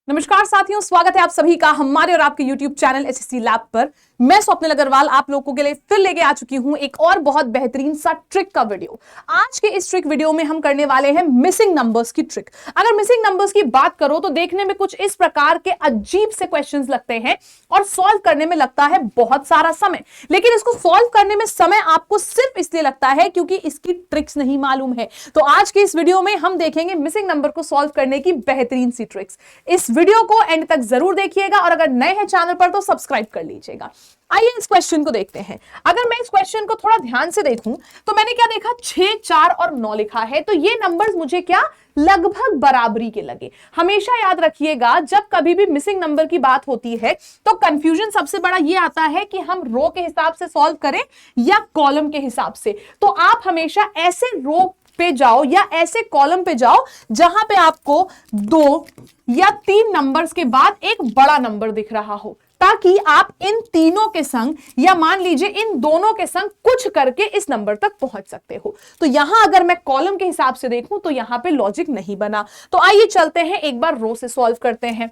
नमस्कार साथियों, स्वागत है आप सभी का हमारे और आपके YouTube चैनल एचएससी लैब पर। मैं स्वप्निल अग्रवाल आप लोगों के लिए फिर लेके आ चुकी हूं एक और बहुत बेहतरीन सा ट्रिक का वीडियो। आज के इस ट्रिक वीडियो में हम करने वाले हैं मिसिंग नंबर्स की ट्रिक। अगर मिसिंग नंबर्स की बात करो तो देखने में कुछ इस प्रकार के अजीब से क्वेश्चंस लगते हैं और सॉल्व करने में लगता है बहुत सारा समय, लेकिन इसको सॉल्व करने में समय आपको सिर्फ इसलिए लगता है क्योंकि इसकी ट्रिक्स नहीं मालूम है। तो आज के इस वीडियो में हम देखेंगे मिसिंग नंबर को सॉल्व करने की बेहतरीन सी ट्रिक्स। इस वीडियो को एंड तक जरूर देखिएगा और अगर नए हैं चैनल पर तो सब्सक्राइब कर लीजिएगा। आइए इस क्वेश्चन को देखते हैं। अगर मैं इस क्वेश्चन को थोड़ा ध्यान से देखूं तो मैंने क्या देखा, 6, 4 और 9 लिखा है। तो ये नंबर्स मुझे क्या लगभग बराबरी के लगे। हमेशा याद रखिएगा जब कभी भी मिसिंग नंबर की बात होती है तो कंफ्यूजन सबसे बड़ा ये आता है कि हम रो के हिसाब से सॉल्व करें या कॉलम के हिसाब से। तो आप हमेशा ऐसे रो पे जाओ या ऐसे कॉलम पे जाओ जहां पे आपको 2 या 3 नंबर्स के बाद एक बड़ा नंबर दिख रहा हो, ताकि आप इन तीनों के संग या मान लीजिए इन दोनों के संग कुछ करके इस नंबर तक पहुंच सकते हो। तो यहां अगर मैं कॉलम के हिसाब से देखूं तो यहां पे लॉजिक नहीं बना। तो आइए चलते हैं एक बार रो से सॉल्व करते हैं।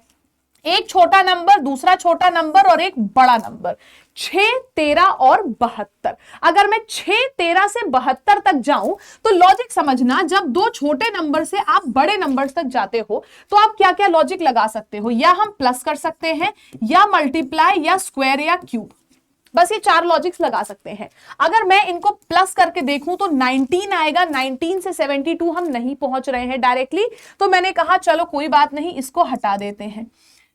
एक छोटा नंबर, दूसरा छोटा नंबर और एक बड़ा नंबर, 6, 13 और 72। अगर मैं 6, 13 से 72 तक जाऊं तो लॉजिक समझना, जब दो छोटे नंबर से आप बड़े नंबर तक जाते हो तो आप क्या क्या लॉजिक लगा सकते हो। या हम प्लस कर सकते हैं, या मल्टीप्लाई, या स्क्वायर, या क्यूब। बस ये 4 लॉजिक्स लगा सकते हैं। अगर मैं इनको प्लस करके देखूं तो 19 आएगा। 19 से 72 हम नहीं पहुंच रहे हैं डायरेक्टली, तो मैंने कहा चलो कोई बात नहीं, इसको हटा देते हैं।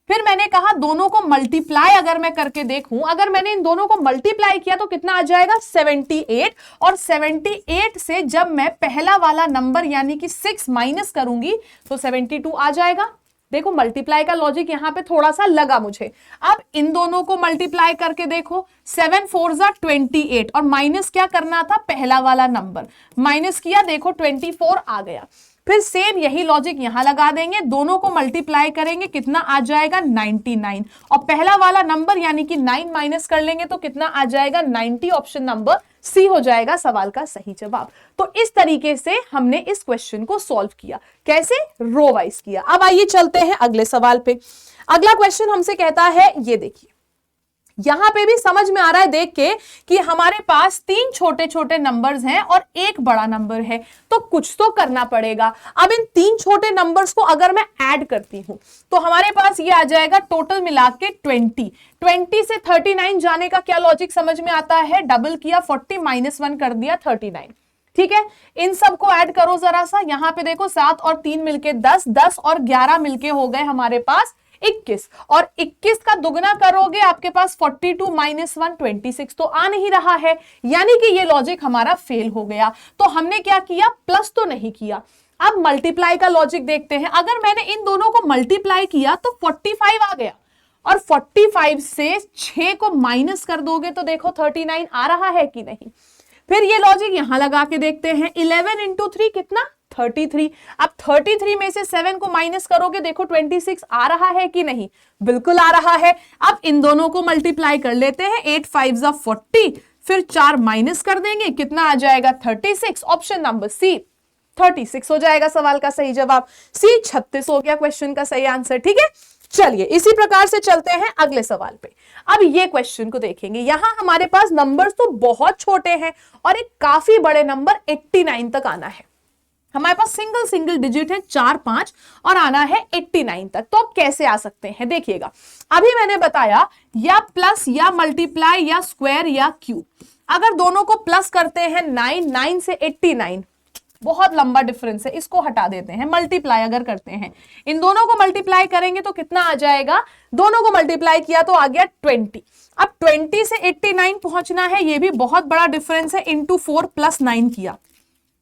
फिर मैंने कहा दोनों को मल्टीप्लाई अगर मैं करके देखूं, अगर मैंने इन दोनों को मल्टीप्लाई किया तो कितना आ जाएगा, 78। और 78 से जब मैं पहला वाला नंबर यानी कि 6 माइनस करूंगी तो 72 आ जाएगा। देखो मल्टीप्लाई का लॉजिक यहां पे थोड़ा सा लगा मुझे। अब इन दोनों को मल्टीप्लाई करके देखो, 7 4 28 और माइनस क्या करना था, पहला वाला नंबर माइनस किया, देखो 24 आ गया। फिर सेम यही लॉजिक यहां लगा देंगे, दोनों को मल्टीप्लाई करेंगे, कितना आ जाएगा 99। और पहला वाला नंबर यानी कि 9 माइनस कर लेंगे तो कितना आ जाएगा 90। ऑप्शन नंबर सी हो जाएगा सवाल का सही जवाब। तो इस तरीके से हमने इस क्वेश्चन को सॉल्व किया। कैसे, रो वाइज किया। अब आइए चलते हैं अगले सवाल पे। अगला क्वेश्चन हमसे कहता है, ये देखिए यहां पे भी समझ में आ रहा है देख के कि हमारे पास 3 छोटे छोटे नंबर्स हैं और एक बड़ा नंबर है, तो कुछ तो करना पड़ेगा। अब इन 3 छोटे नंबर्स को अगर मैं ऐड करती हूं तो हमारे पास ये आ जाएगा टोटल मिला के 20। 20 से 39 जाने का क्या लॉजिक समझ में आता है, डबल किया, 40 माइनस 1 कर दिया 39। ठीक है, इन सबको ऐड करो जरा सा। यहां पे देखो 7 और 3 मिलके 10, 10 और 11 मिलके हो गए हमारे पास 21। और 21 का दुगना करोगे आपके पास 42 माइनस 1 26 तो आ नहीं रहा है, यानी कि ये लॉजिक हमारा फेल हो गया। तो हमने क्या किया, प्लस तो नहीं किया। अब मल्टीप्लाई का लॉजिक देखते हैं। अगर मैंने इन दोनों को मल्टीप्लाई किया तो 45 आ गया, और 45 से 6 को माइनस कर दोगे तो देखो 39 आ रहा है कि नहीं। फिर ये लॉजिक यहां लगा के देखते हैं, 11 इंटू 3 कितना, 33। अब 33 में से 7 को माइनस करोगे, देखो 26 आ रहा है कि नहीं, बिल्कुल आ रहा है। अब इन दोनों को मल्टीप्लाई कर लेते हैं, 8 5 40, फिर 4 माइनस कर देंगे, कितना आ जाएगा 36। ऑप्शन नंबर सी 36 हो जाएगा सवाल का सही जवाब। सी 36 हो गया क्वेश्चन का सही आंसर। ठीक है, चलिए इसी प्रकार से चलते हैं अगले सवाल पे। अब ये क्वेश्चन को देखेंगे। यहां हमारे पास नंबर्स तो बहुत छोटे हैं और एक काफी बड़े नंबर 89 तक आना है। हमारे पास सिंगल सिंगल डिजिट है 4 5 और आना है 89 तक। तो अब कैसे आ सकते हैं, देखिएगा अभी मैंने बताया या प्लस या मल्टीप्लाई या स्क्वायर या क्यूब। अगर दोनों को प्लस करते हैं 9, 9 से 89 बहुत लंबा डिफरेंस है, इसको हटा देते हैं। मल्टीप्लाई अगर करते हैं, इन दोनों को मल्टीप्लाई करेंगे तो कितना आ जाएगा, दोनों को मल्टीप्लाई किया तो आ गया 20। अब 20 से 89 पहुंचना है, ये भी बहुत बड़ा डिफरेंस है, इंटू 4 प्लस 9 किया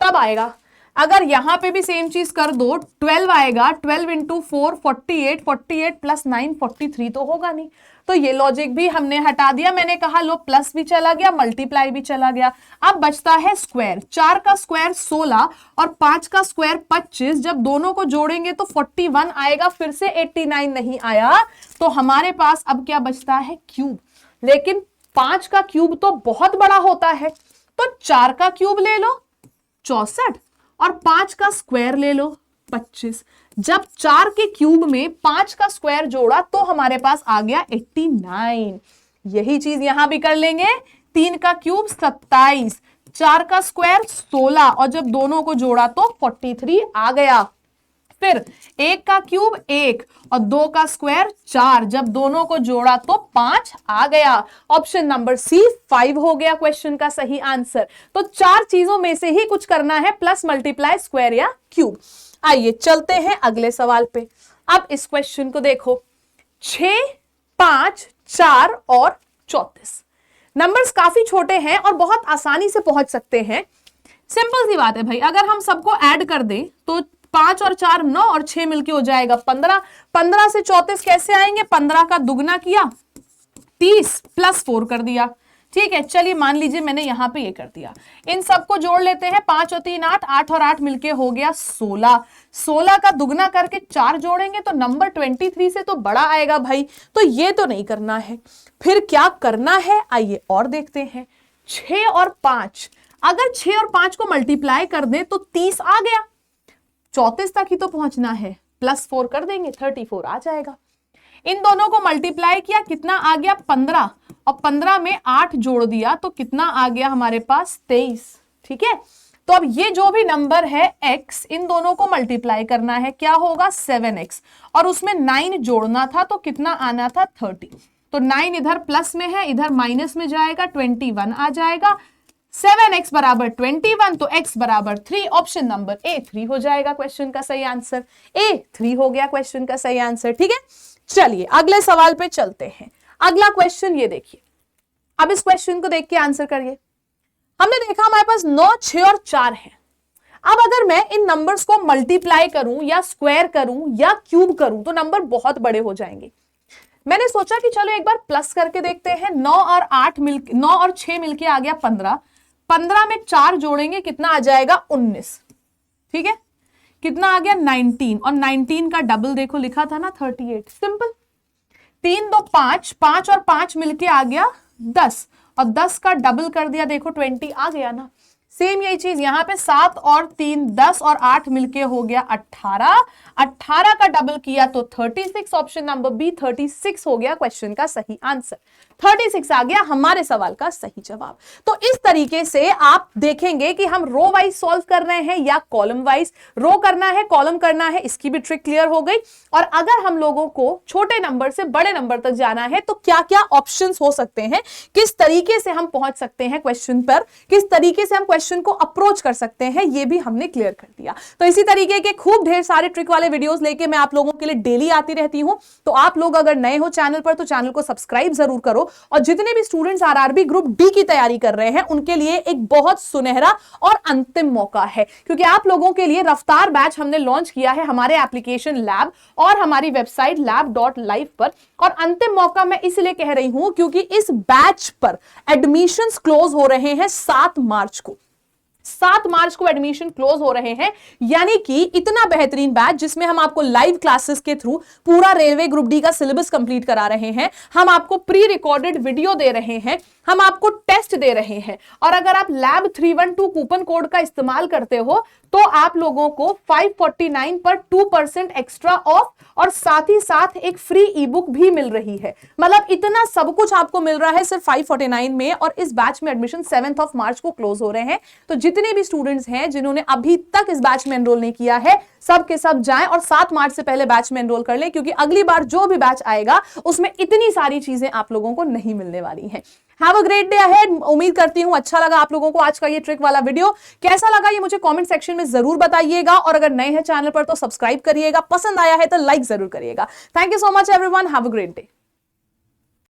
तब आएगा। अगर यहां पे भी सेम चीज कर दो, 12 आएगा, 12 इंटू 4 48, 48 प्लस 9 43 तो होगा नहीं। तो ये लॉजिक भी हमने हटा दिया। मैंने कहा लो प्लस भी चला गया, मल्टीप्लाई भी चला गया। अब बचता है स्क्वायर। 4 का स्क्वायर 16 और 5 का स्क्वायर 25, जब दोनों को जोड़ेंगे तो 41 आएगा, फिर से 89 नहीं आया। तो हमारे पास अब क्या बचता है, क्यूब। लेकिन 5 का क्यूब तो बहुत बड़ा होता है, तो 4 का क्यूब ले लो 64 और 5 का स्क्वायर ले लो 25। जब 4 के क्यूब में 5 का स्क्वायर जोड़ा तो हमारे पास आ गया 89। यही चीज यहां भी कर लेंगे। 3 का क्यूब 27, 4 का स्क्वायर 16 और जब दोनों को जोड़ा तो 43 आ गया। फिर 1 का क्यूब 1 और 2 का स्क्वायर 4, जब दोनों को जोड़ा तो 5 आ गया। ऑप्शन नंबर सी 5 हो गया क्वेश्चन का सही आंसर। तो 4 चीजों में से ही कुछ करना है, प्लस, मल्टीप्लाई, स्क्वायर या क्यूब। आइए चलते हैं अगले सवाल पे। अब इस क्वेश्चन को देखो, 6, 5, 4 और 34। नंबर्स काफी छोटे हैं और बहुत आसानी से पहुंच सकते हैं। सिंपल सी बात है भाई, अगर हम सबको ऐड कर दें तो 5 और 4 9 और 6 मिलके हो जाएगा 15। 15 से 34 कैसे आएंगे? 15 का दुगना किया 30 प्लस 4 कर दिया। ठीक है, चलिए मान लीजिए मैंने यहां पे ये कर दिया। इन सबको जोड़ लेते हैं, 5 और 3 8, 8 और 8 मिलके हो गया 16। 16 का दुगना करके 4 जोड़ेंगे तो नंबर 23 से तो बड़ा आएगा भाई। तो ये तो नहीं करना है, फिर क्या करना है आइए और देखते हैं। 6 और 5, अगर 6 और 5 को मल्टीप्लाई कर दें तो 30 आ गया। 34 तक ही तो पहुंचना है, प्लस 4 कर देंगे 34 आ जाएगा। इन दोनों को मल्टीप्लाई किया, कितना आ गया 15 और 15 में 8 जोड़ दिया तो कितना आ गया हमारे पास 23। ठीक है, तो अब ये जो भी नंबर है x, इन दोनों को मल्टीप्लाई करना है, क्या होगा 7x और उसमें 9 जोड़ना था तो कितना आना था 30। तो 9 इधर प्लस में है, इधर माइनस में जाएगा, 21 आ जाएगा। 7x बराबर 21 तो x बराबर 3। ऑप्शन नंबर ए 3 हो जाएगा क्वेश्चन का सही आंसर। ए 3 हो गया क्वेश्चन का सही आंसर। ठीक है, चलिए अगले सवाल पे चलते हैं। अगला क्वेश्चन ये देखिए, अब इस क्वेश्चन को देख के आंसर करिए। हमने देखा हमारे पास 9, 6 और 4 है। अब अगर मैं इन नंबर्स को मल्टीप्लाई करूं या स्क्वायर करूं या क्यूब करूं तो नंबर बहुत बड़े हो जाएंगे। मैंने सोचा कि चलो एक बार प्लस करके देखते हैं। 9 और 6 मिलके आ गया 15। 15 में 4 जोड़ेंगे कितना आ जाएगा 19। ठीक है, कितना आ गया 19 और 19 का डबल देखो लिखा था ना 38। सिंपल, 3 2 5, 5 और 5 मिलके आ गया 10 और 10 का डबल कर दिया, देखो 20 आ गया ना। सेम यही चीज यहां पे 7 और 3 10 और 8 मिलके हो गया 18। 18 का डबल किया तो 36। ऑप्शन नंबर बी 36 हो गया क्वेश्चन का सही आंसर। 36 आ गया हमारे सवाल का सही जवाब। तो इस तरीके से आप देखेंगे कि हम रो वाइज सॉल्व कर रहे हैं या कॉलम वाइज। रो करना है, कॉलम करना है, इसकी भी ट्रिक क्लियर हो गई। और अगर हम लोगों को छोटे नंबर से बड़े नंबर तक जाना है तो क्या क्या ऑप्शंस हो सकते हैं, किस तरीके से हम पहुंच सकते हैं क्वेश्चन पर, किस तरीके से हम क्वेश्चन को अप्रोच कर सकते हैं, ये भी हमने क्लियर कर दिया। तो इसी तरीके के खूब ढेर सारे ट्रिक वाले वीडियोस लेके मैं आप लोगों के लिए डेली आती रहती हूं। तो आप लोग अगर नए हो चैनल पर तो चैनल को सब्सक्राइब जरूर करो। और जितने भी स्टूडेंट्स आरआरबी ग्रुप डी की तैयारी कर रहे हैं उनके लिए एक बहुत सुनहरा और अंतिम मौका है, क्योंकि आप लोगों के लिए रफ्तार बैच हमने लॉन्च किया है हमारे एप्लीकेशन लैब और हमारी वेबसाइट lab.live पर। और अंतिम मौका मैं इसलिए कह रही हूं क्योंकि इस बैच पर एडमिशंस क्लोज हो रहे हैं 7 मार्च को। 7 मार्च को एडमिशन क्लोज हो रहे हैं, यानी कि इतना बेहतरीन बैच जिसमें हम आपको लाइव क्लासेस के थ्रू पूरा रेलवे ग्रुप डी का सिलेबस कंप्लीट करा रहे हैं, हम आपको प्री रिकॉर्डेड वीडियो दे रहे हैं, हम आपको टेस्ट दे रहे हैं। और अगर आप लैब 312 कूपन कोड का इस्तेमाल करते हो तो आप लोगों को 549 पर 2% एक्स्ट्रा ऑफ और साथ ही साथ एक फ्री ई बुक भी मिल रही है। मतलब इतना सब कुछ आपको मिल रहा है सिर्फ 549 में। और इस बैच में एडमिशन 7 मार्च को क्लोज हो रहे हैं। तो जितने भी स्टूडेंट्स हैं जिन्होंने अभी तक इस बैच में एनरोल नहीं किया है, सब के सब जाएं और 7 मार्च से पहले बैच में एनरोल कर लें, क्योंकि अगली बार जो भी बैच आएगा उसमें इतनी सारी चीजें आप लोगों को नहीं मिलने वाली हैं। Have a great day ahead. उम्मीद करती हूं अच्छा लगा आप लोगों को आज का ये ट्रिक वाला वीडियो। कैसा लगा ये मुझे कमेंट सेक्शन में जरूर बताइएगा। और अगर नए हैं चैनल पर तो सब्सक्राइब करिएगा, पसंद आया है तो लाइक जरूर करिएगा। Thank you so much everyone, have a great day.